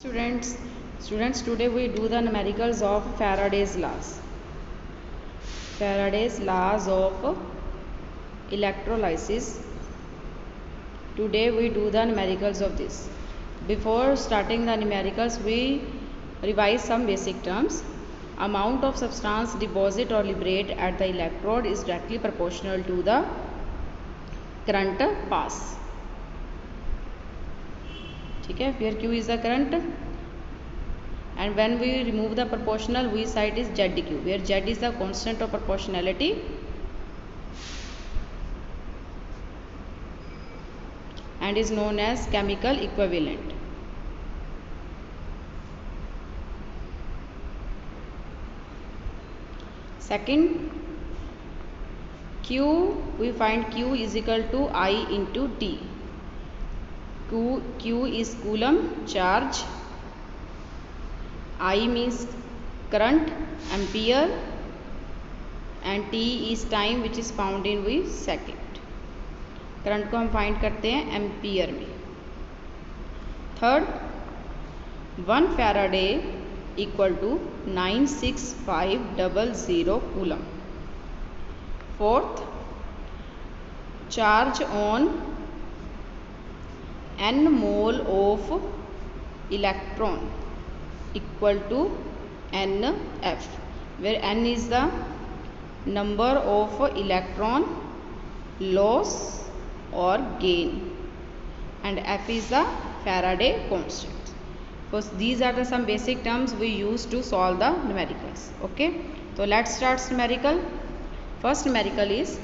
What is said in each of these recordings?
Students, today we do the numericals of Faraday's laws. Faraday's laws of electrolysis. Today we do the numericals of this. Before starting the numericals, we revise some basic terms. Amount of substance deposit or liberate at the electrode is directly proportional to the current pass. Okay, where Q is the current, and when we remove the proportional, we cite is ZQ, where Z is the constant of proportionality and is known as chemical equivalent. Second, Q, we find Q is equal to I into T. Q is Coulomb charge, I means current, ampere, and T is time which is found in second. Current को हम find करते हैं ampere में. Third, 1 Faraday equal to 96500 coulomb. Fourth, charge on n mole of electron equal to NF, where N is the number of electron loss or gain and F is the Faraday constant. So these are the some basic terms we use to solve the numericals. Okay, so let's start numerical. First numerical is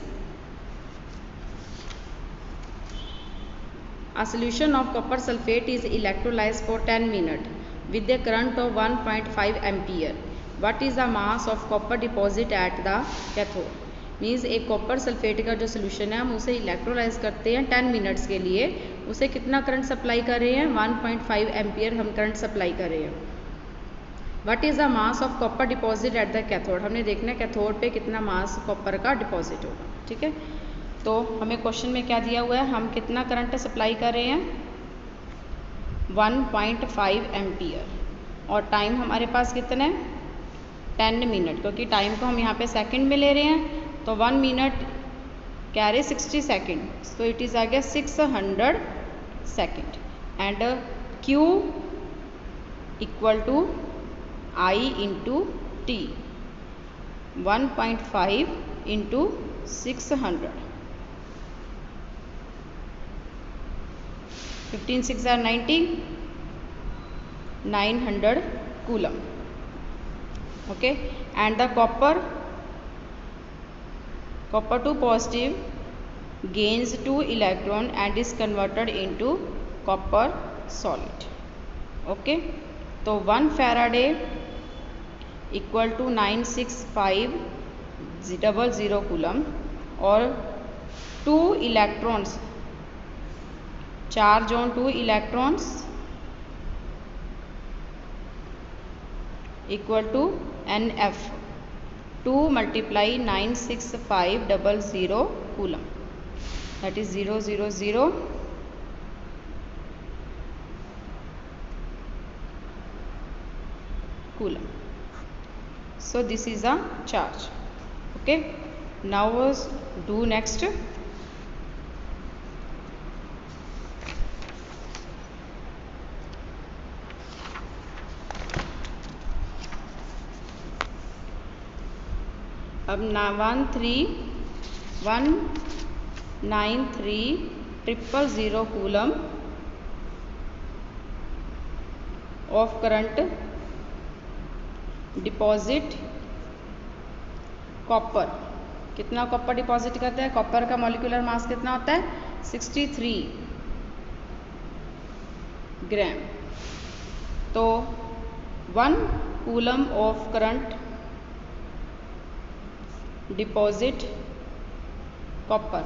a solution of copper sulfate is electrolyzed for 10 minutes with a current of 1.5 ampere. What is the mass of copper deposit at the cathode? Means एक copper sulphate का जो solution है हम उसे electrolysed करते हैं 10 minutes के लिए. उसे कितना करंट सप्लाई कर रहे हैं? 1.5 एम्पियर हम करंट सप्लाई कर रहे हैं. What is the mass of copper deposit at the cathode? हमने देखना है कैथोड पे कितना मास कॉपर का डिपॉजिट होगा. ठीक है, तो हमें क्वेश्चन में क्या दिया हुआ है, हम कितना करंट सप्लाई कर रहे हैं? 1.5 एम्पियर. और टाइम हमारे पास कितना है? 10 मिनट, क्योंकि टाइम को हम यहाँ पे सेकंड में ले रहे हैं. तो 1 मिनट कैरी 60 सेकेंड, तो इट इज़ आ गया 600 second. And Q equal to I into T, 1.5 into 600. 15 6 are 90, 900 coulomb. Okay, and the copper to positive gains 2 electron and is converted into copper solid. Okay, तो 1 Faraday equal to 96500 coulomb और 2 electrons, charge on 2 electrons equal to NF. 2 multiply 96500 coulomb, that is 000 coulomb. So this is a charge. Okay, now do next. अब 193,000 coulomb of current deposit copper. कितना copper deposit करता है? Copper का molecular mass कितना होता है? 63 ग्राम. तो 1 coulomb of current deposit copper,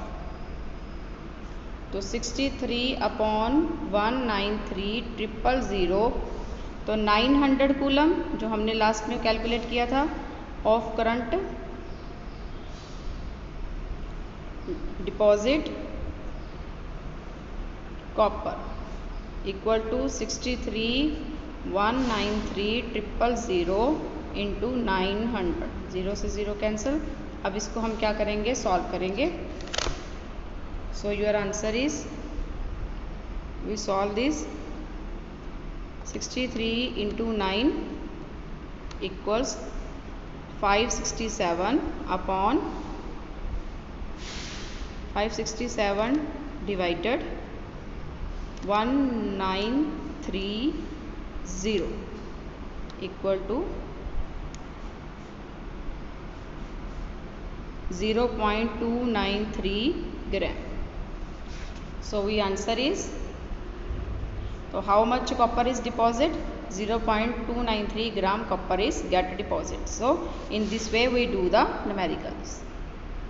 तो 63/193,000, तो 900 कूलम जो हमने लास्ट में कैलकुलेट किया था of current deposit copper equal to 63 193,000 into 900, 0 से 0 कैंसिल। अब इसको हम क्या करेंगे, सॉल्व करेंगे। So your answer is, we solve this, 63 into 9 equals 567 upon 567 divided 1930 equal to 0.293 gram. So we answer is, so how much copper is deposit? 0.293 gram copper is get deposit. So in this way we do the numericals.